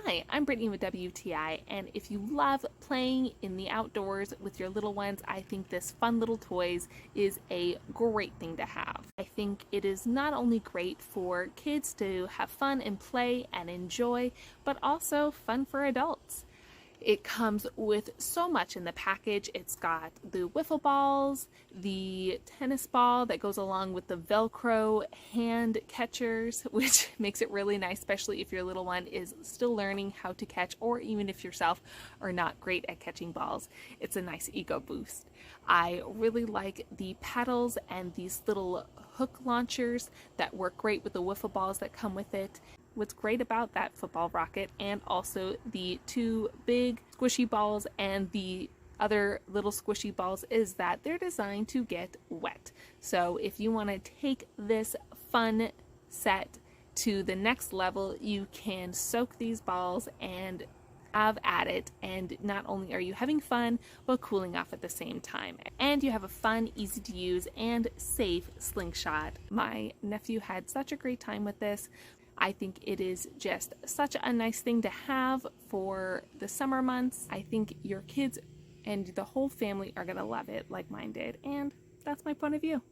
Hi, I'm Brittany with WTI, and if you love playing in the outdoors with your little ones, I think this fun little toys is a great thing to have. I think it is not only great for kids to have fun and play and enjoy, but also fun for adults. It comes with so much in the package. It's got the wiffle balls, the tennis ball that goes along with the Velcro hand catchers, which makes it really nice, especially if your little one is still learning how to catch, or even if yourself are not great at catching balls. It's a nice ego boost. I really like the paddles and these little hook launchers that work great with the wiffle balls that come with it. What's great about that football rocket and also the two big squishy balls and the other little squishy balls is that they're designed to get wet. So if you want to take this fun set to the next level, you can soak these balls and have at it, and not only are you having fun but cooling off at the same time, and you have a fun, easy to use and safe slingshot. My nephew had such a great time with this. I think it is just such a nice thing to have for the summer months. I think your kids and the whole family are going to love it like mine did, and that's my point of view.